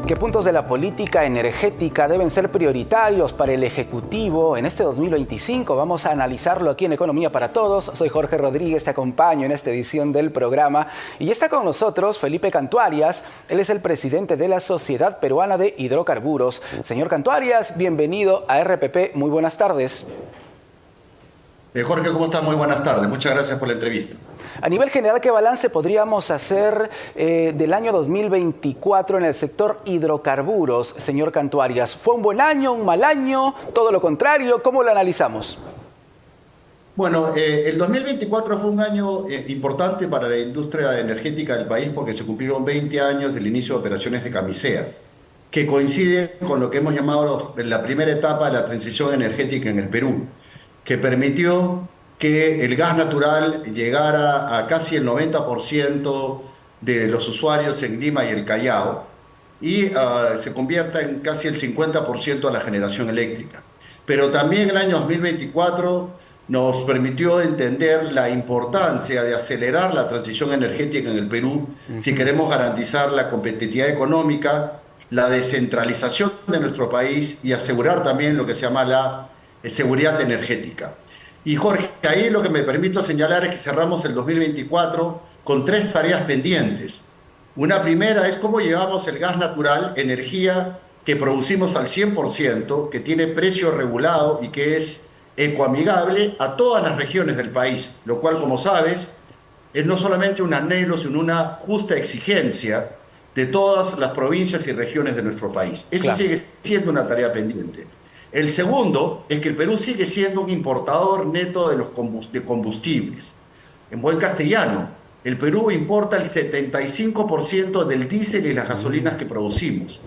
¿Qué puntos de la política energética deben ser prioritarios para el Ejecutivo en este 2025? Vamos a analizarlo aquí en Economía para Todos. Soy Jorge Rodríguez, te acompaño en esta edición del programa. Y ya está con nosotros Felipe Cantuarias. Él es el presidente de la Sociedad Peruana de Hidrocarburos. Señor Cantuarias, bienvenido a RPP. Muy buenas tardes. Jorge, ¿cómo estás? Muy buenas tardes. Muchas gracias por la entrevista. A nivel general, ¿qué balance podríamos hacer del año 2024 en el sector hidrocarburos, señor Cantuarias? ¿Fue un buen año, un mal año, todo lo contrario? ¿Cómo lo analizamos? Bueno, el 2024 fue un año importante para la industria energética del país porque se cumplieron 20 años del inicio de operaciones de Camisea, que coincide con lo que hemos llamado la primera etapa de la transición energética en el Perú, que permitió que el gas natural llegara a casi el 90% de los usuarios en Lima y el Callao y se convierta en casi el 50% de la generación eléctrica. Pero también el año 2024 nos permitió entender la importancia de acelerar la transición energética en el Perú si queremos garantizar la competitividad económica, la descentralización de nuestro país y asegurar también lo que se llama la seguridad energética. Y Jorge, ahí lo que me permito señalar es que cerramos el 2024 con 3 tareas pendientes. Una primera es cómo llevamos el gas natural, energía que producimos al 100%, que tiene precio regulado y que es ecoamigable a todas las regiones del país, lo cual, como sabes, es no solamente un anhelo, sino una justa exigencia de todas las provincias y regiones de nuestro país. Eso claro. Sigue siendo una tarea pendiente. El segundo es que el Perú sigue siendo un importador neto de combustibles. En buen castellano, el Perú importa el 75% del diésel y las gasolinas que producimos,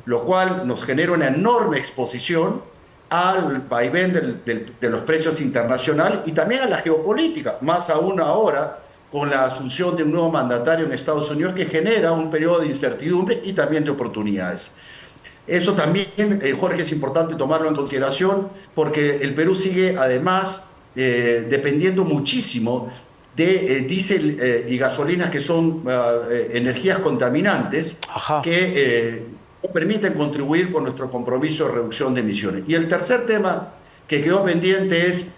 lo cual nos genera una enorme exposición al vaivén de los precios internacionales y también a la geopolítica, más aún ahora con la asunción de un nuevo mandatario en Estados Unidos que genera un periodo de incertidumbre y también de oportunidades. Eso también, Jorge, es importante tomarlo en consideración porque el Perú sigue además dependiendo muchísimo de diésel y gasolinas que son energías contaminantes. Ajá. Que permiten contribuir con nuestro compromiso de reducción de emisiones. Y el tercer tema que quedó pendiente es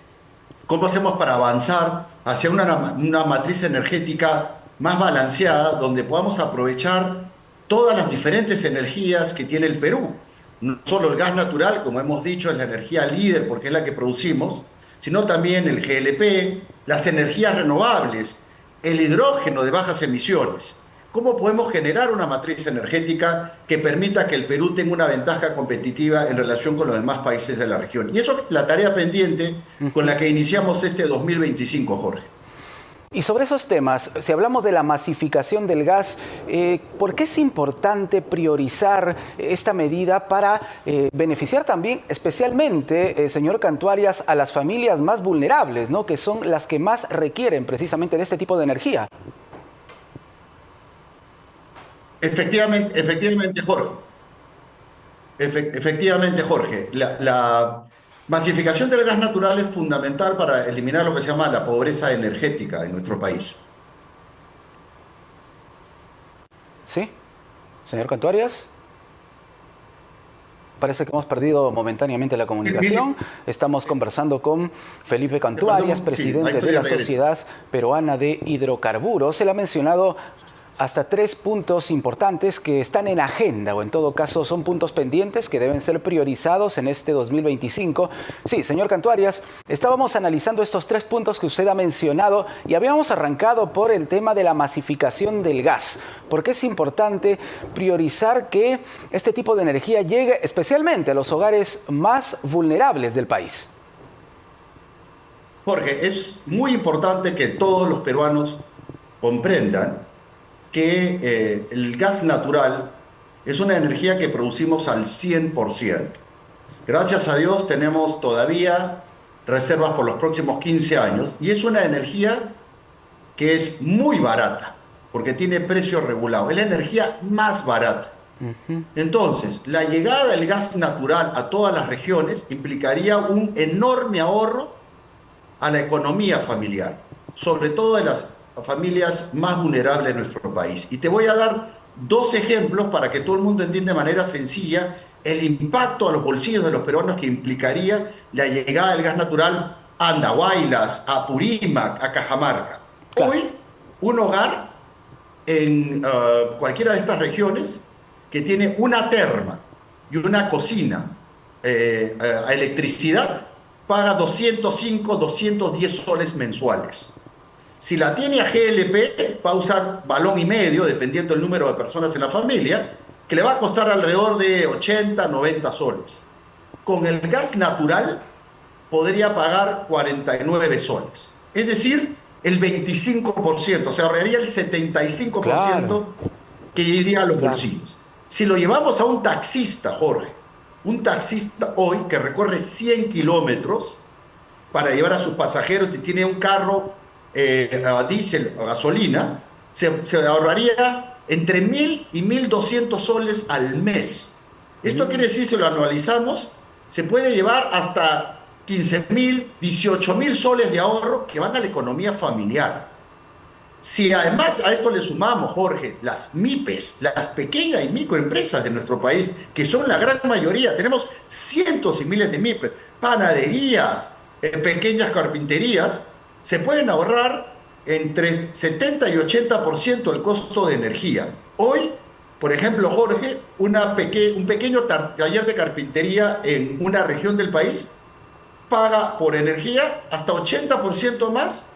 cómo hacemos para avanzar hacia una matriz energética más balanceada donde podamos aprovechar todas las diferentes energías que tiene el Perú. No solo el gas natural, como hemos dicho, es la energía líder porque es la que producimos, sino también el GLP, las energías renovables, el hidrógeno de bajas emisiones. ¿Cómo podemos generar una matriz energética que permita que el Perú tenga una ventaja competitiva en relación con los demás países de la región? Y eso es la tarea pendiente con la que iniciamos este 2025, Jorge. Y sobre esos temas, si hablamos de la masificación del gas, ¿por qué es importante priorizar esta medida para beneficiar también, especialmente, señor Cantuarias, a las familias más vulnerables, ¿no? Que son las que más requieren precisamente de este tipo de energía? Efectivamente, Jorge. Efectivamente, Jorge. La masificación del gas natural es fundamental para eliminar lo que se llama la pobreza energética en nuestro país. Sí, señor Cantuarias. Parece que hemos perdido momentáneamente la comunicación. Estamos conversando con Felipe Cantuarias, presidente de la Sociedad Peruana de Hidrocarburos. Él ha mencionado hasta 3 puntos importantes que están en agenda, o en todo caso son puntos pendientes que deben ser priorizados en este 2025. Sí, señor Cantuarias, estábamos analizando estos 3 puntos que usted ha mencionado y habíamos arrancado por el tema de la masificación del gas, porque es importante priorizar que este tipo de energía llegue especialmente a los hogares más vulnerables del país. Jorge, es muy importante que todos los peruanos comprendan que el gas natural es una energía que producimos al 100%. Gracias a Dios tenemos todavía reservas por los próximos 15 años y es una energía que es muy barata porque tiene precio regulado. Es la energía más barata. Entonces, la llegada del gas natural a todas las regiones implicaría un enorme ahorro a la economía familiar, sobre todo de las familias más vulnerables de nuestro país. Y te voy a dar dos ejemplos para que todo el mundo entienda de manera sencilla el impacto a los bolsillos de los peruanos que implicaría la llegada del gas natural a Andahuaylas, a Apurímac, a Cajamarca. Claro. Hoy, un hogar en cualquiera de estas regiones que tiene una terma y una cocina a electricidad paga 205, 210 soles mensuales. Si la tiene a GLP, va a usar balón y medio, dependiendo del número de personas en la familia, que le va a costar alrededor de 80, 90 soles. Con el gas natural podría pagar 49 soles. Es decir, el 25%, se ahorraría el 75% Claro. que iría a los Claro. bolsillos. Si lo llevamos a un taxista, Jorge, un taxista hoy que recorre 100 kilómetros para llevar a sus pasajeros y tiene un carro a diésel o gasolina, se ahorraría entre 1.000 y 1.200 soles al mes. Esto quiere decir, si lo anualizamos, se puede llevar hasta 15.000, 18.000 soles de ahorro que van a la economía familiar. Si además a esto le sumamos, Jorge, las MIPES, las pequeñas y microempresas de nuestro país, que son la gran mayoría, tenemos cientos y miles de MIPES, panaderías, pequeñas carpinterías, se pueden ahorrar entre 70 y 80% el costo de energía. Hoy, por ejemplo, Jorge, un pequeño taller de carpintería en una región del país paga por energía hasta 80% más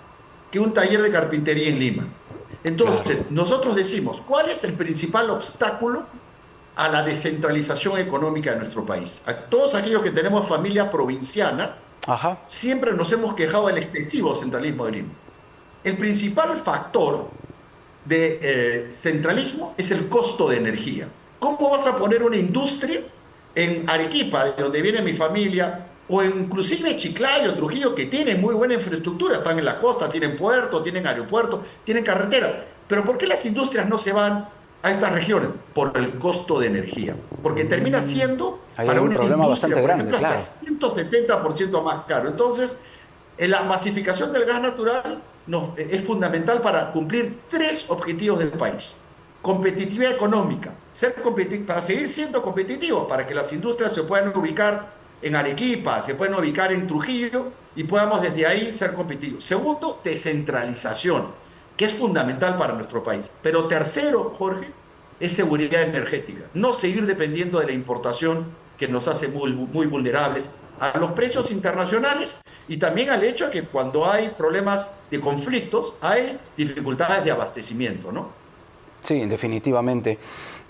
que un taller de carpintería en Lima. Entonces, nosotros decimos, ¿cuál es el principal obstáculo a la descentralización económica de nuestro país? A todos aquellos que tenemos familia provinciana, Ajá. siempre nos hemos quejado del excesivo centralismo de Lima. El principal factor de centralismo es el costo de energía. ¿Cómo vas a poner una industria en Arequipa, de donde viene mi familia, o inclusive Chiclayo, Trujillo, que tienen muy buena infraestructura, están en la costa, tienen puerto, tienen aeropuerto, tienen carretera? Pero ¿por qué las industrias no se van a estas regiones? Por el costo de energía. Porque termina siendo Hay para un una problema industria, bastante por grande, ejemplo, claro. hasta 170% más caro. Entonces, la masificación del gas natural es fundamental para cumplir tres objetivos del país. Competitividad económica, para seguir siendo competitivos, para que las industrias se puedan ubicar en Arequipa, se pueden ubicar en Trujillo y podamos desde ahí ser competitivos. Segundo, descentralización, que es fundamental para nuestro país. Pero tercero, Jorge, es seguridad energética. No seguir dependiendo de la importación, que nos hace muy vulnerables a los precios internacionales y también al hecho de que cuando hay problemas de conflictos hay dificultades de abastecimiento, ¿no? Sí, definitivamente.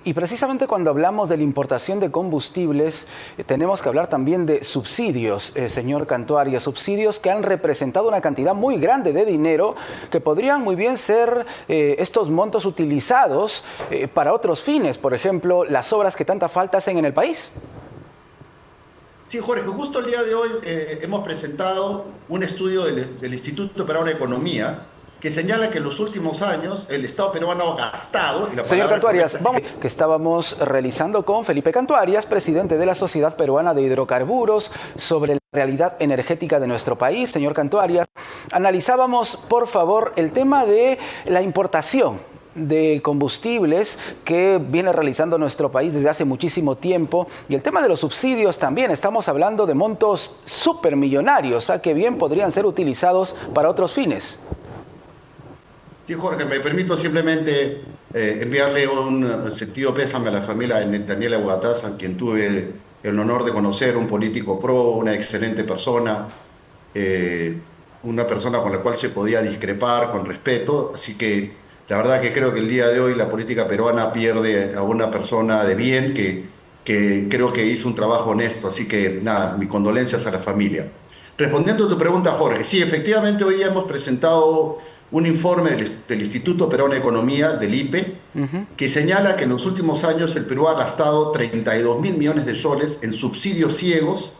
Y precisamente cuando hablamos de la importación de combustibles, tenemos que hablar también de subsidios, señor Cantuarias, subsidios que han representado una cantidad muy grande de dinero que podrían muy bien ser estos montos utilizados para otros fines, por ejemplo, las obras que tanta falta hacen en el país. Sí, Jorge, justo el día de hoy hemos presentado un estudio del Instituto Peruano de Economía que señala que en los últimos años el Estado peruano ha gastado... Y la Señor Cantuarias, correcta, vamos, que estábamos realizando con Felipe Cantuarias, presidente de la Sociedad Peruana de Hidrocarburos, sobre la realidad energética de nuestro país. Señor Cantuarias, analizábamos, por favor, el tema de la importación de combustibles que viene realizando nuestro país desde hace muchísimo tiempo, y el tema de los subsidios también. Estamos hablando de montos supermillonarios, que bien podrían ser utilizados para otros fines. Sí, Jorge, me permito simplemente enviarle un sentido pésame a la familia de Daniela Huataz, a quien tuve el honor de conocer, un político pro, una excelente persona, una persona con la cual se podía discrepar con respeto. Así que la verdad que creo que el día de hoy la política peruana pierde a una persona de bien que creo que hizo un trabajo honesto. Así que nada, mis condolencias a la familia. Respondiendo a tu pregunta, Jorge, sí, efectivamente hoy hemos presentado un informe del Instituto Peruano de Economía, del IPE, que señala que en los últimos años el Perú ha gastado 32.000 millones de soles en subsidios ciegos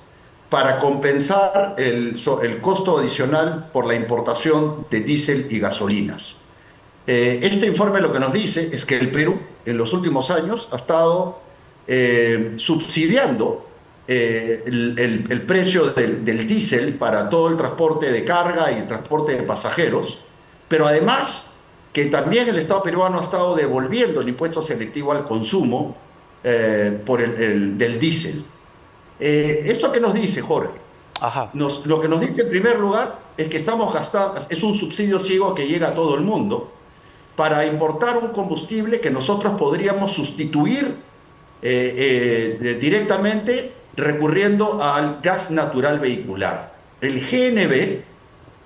para compensar el costo adicional por la importación de diésel y gasolinas. Este informe lo que nos dice es que el Perú en los últimos años ha estado subsidiando el precio del diésel para todo el transporte de carga y el transporte de pasajeros, pero además que también el Estado peruano ha estado devolviendo el impuesto selectivo al consumo por del diésel. ¿Esto qué nos dice, Jorge? Ajá. Lo que nos dice en primer lugar es que estamos gastando, es un subsidio ciego que llega a todo el mundo para importar un combustible que nosotros podríamos sustituir directamente recurriendo al gas natural vehicular. El GNV,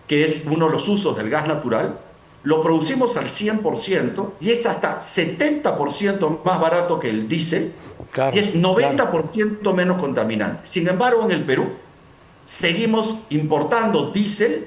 que es uno de los usos del gas natural, lo producimos al 100% y es hasta 70% más barato que el diésel, Claro, y es 90% menos contaminante. Sin embargo, en el Perú seguimos importando diésel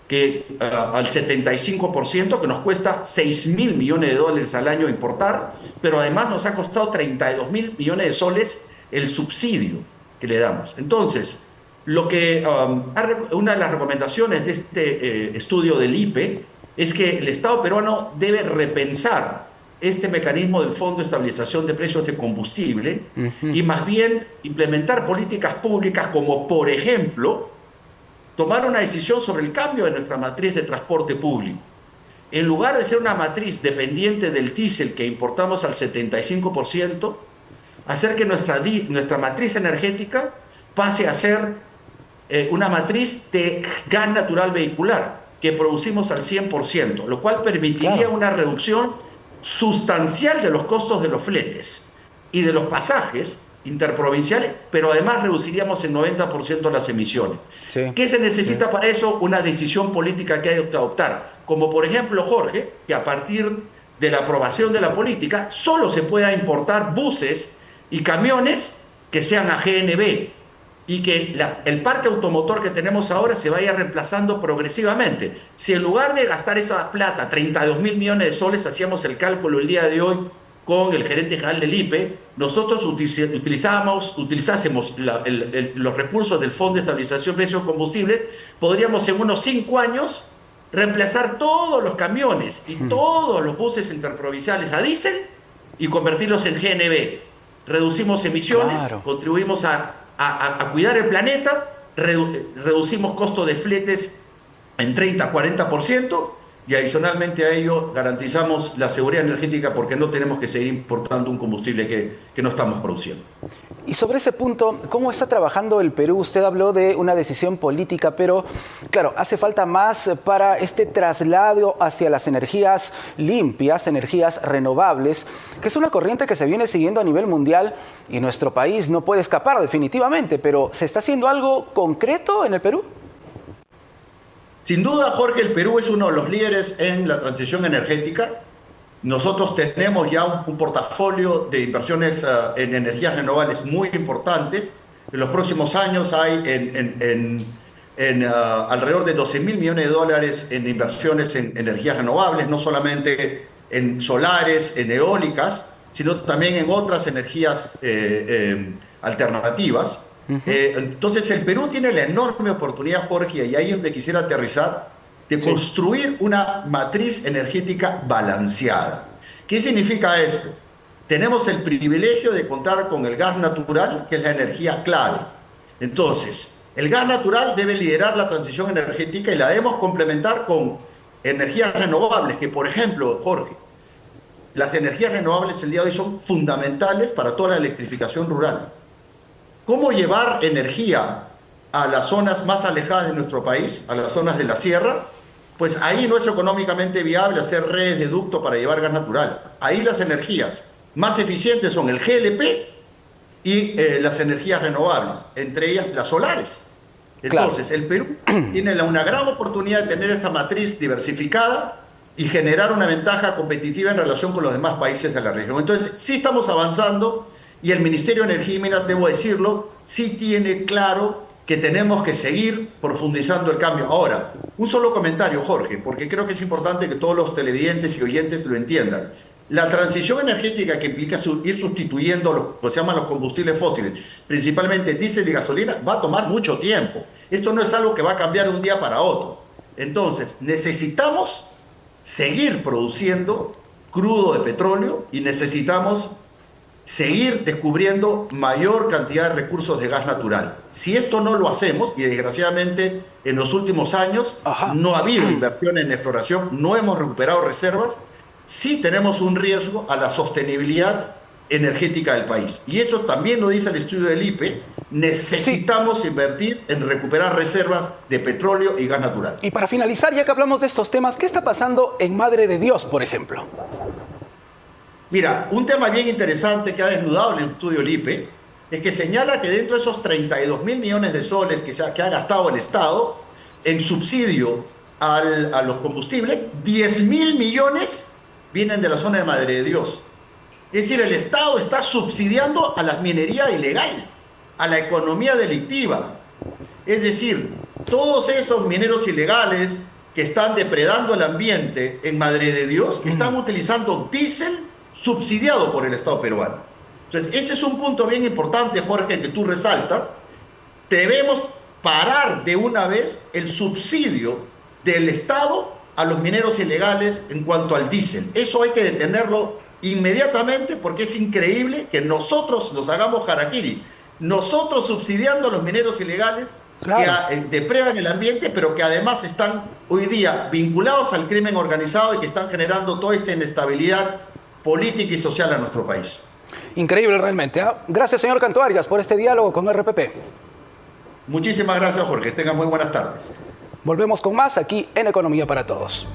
que al 75%, que nos cuesta 6.000 millones de dólares al año importar, pero además nos ha costado 32.000 millones de soles el subsidio que le damos. Entonces, una de las recomendaciones de este estudio del IPE es que el Estado peruano debe repensar este mecanismo del Fondo de Estabilización de Precios de Combustible y más bien implementar políticas públicas como, por ejemplo, tomar una decisión sobre el cambio de nuestra matriz de transporte público. En lugar de ser una matriz dependiente del diésel que importamos al 75%, hacer que nuestra matriz energética pase a ser una matriz de gas natural vehicular que producimos al 100%, lo cual permitiría una reducción sustancial de los costos de los fletes y de los pasajes interprovinciales, pero además reduciríamos en 90% las emisiones. Sí. ¿Qué se necesita para eso? Una decisión política que hay que adoptar, como por ejemplo, Jorge, que a partir de la aprobación de la política solo se pueda importar buses y camiones que sean a GNV y que el parque automotor que tenemos ahora se vaya reemplazando progresivamente. Si en lugar de gastar esa plata, 32.000 millones de soles, hacíamos el cálculo el día de hoy con el gerente general del IPE, nosotros utilizásemos los recursos del Fondo de Estabilización de Precios de Combustibles, podríamos en unos 5 años reemplazar todos los camiones y todos los buses interprovinciales a diésel y convertirlos en GNV. Reducimos emisiones, contribuimos a cuidar el planeta, reducimos costos de fletes en 30-40%, y adicionalmente a ello garantizamos la seguridad energética porque no tenemos que seguir importando un combustible que no estamos produciendo. Y sobre ese punto, ¿cómo está trabajando el Perú? Usted habló de una decisión política, pero claro, hace falta más para este traslado hacia las energías limpias, energías renovables, que es una corriente que se viene siguiendo a nivel mundial y nuestro país no puede escapar definitivamente, pero ¿se está haciendo algo concreto en el Perú? Sin duda, Jorge, el Perú es uno de los líderes en la transición energética. Nosotros tenemos ya un portafolio de inversiones en energías renovables muy importantes. En los próximos años hay alrededor de 12.000 millones de dólares en inversiones en energías renovables, no solamente en solares, en eólicas, sino también en otras energías alternativas. Entonces el Perú tiene la enorme oportunidad, Jorge, y ahí es donde quisiera aterrizar, de construir una matriz energética balanceada. ¿Qué significa esto? Tenemos el privilegio de contar con el gas natural, que es la energía clave. Entonces, el gas natural debe liderar la transición energética y la debemos complementar con energías renovables, que por ejemplo, Jorge, las energías renovables el día de hoy son fundamentales para toda la electrificación rural. ¿Cómo llevar energía a las zonas más alejadas de nuestro país, a las zonas de la sierra? Pues ahí no es económicamente viable hacer redes de ducto para llevar gas natural. Ahí las energías más eficientes son el GLP y las energías renovables, entre ellas las solares. Entonces, el Perú tiene una gran oportunidad de tener esta matriz diversificada y generar una ventaja competitiva en relación con los demás países de la región. Entonces, sí estamos avanzando. Y el Ministerio de Energía y Minas, debo decirlo, sí tiene claro que tenemos que seguir profundizando el cambio. Ahora, un solo comentario, Jorge, porque creo que es importante que todos los televidentes y oyentes lo entiendan. La transición energética que implica ir sustituyendo lo que se llaman los combustibles fósiles, principalmente diésel y gasolina, va a tomar mucho tiempo. Esto no es algo que va a cambiar de un día para otro. Entonces, necesitamos seguir produciendo crudo de petróleo y necesitamos seguir descubriendo mayor cantidad de recursos de gas natural. Si esto no lo hacemos, y desgraciadamente en los últimos años no ha habido inversión en exploración, no hemos recuperado reservas, sí tenemos un riesgo a la sostenibilidad energética del país. Y eso también lo dice el estudio del IPE, necesitamos invertir en recuperar reservas de petróleo y gas natural. Y para finalizar, ya que hablamos de estos temas, ¿qué está pasando en Madre de Dios, por ejemplo? Mira, un tema bien interesante que ha desnudado el estudio del IPE es que señala que dentro de esos 32.000 millones de soles que ha gastado el Estado en subsidio a los combustibles, 10.000 millones vienen de la zona de Madre de Dios. Es decir, el Estado está subsidiando a la minería ilegal, a la economía delictiva. Es decir, todos esos mineros ilegales que están depredando el ambiente en Madre de Dios están utilizando diésel subsidiado por el Estado peruano. Entonces, ese es un punto bien importante, Jorge, que tú resaltas. Debemos parar de una vez el subsidio del Estado a los mineros ilegales en cuanto al diésel. Eso hay que detenerlo inmediatamente, porque es increíble que nosotros nos hagamos harakiri, nosotros subsidiando a los mineros ilegales que depredan el ambiente, pero que además están hoy día vinculados al crimen organizado y que están generando toda esta inestabilidad política y social a nuestro país. Increíble realmente. Gracias, señor Canto Arias, por este diálogo con RPP. Muchísimas gracias, Jorge. Tengan muy buenas tardes. Volvemos con más aquí en Economía para Todos.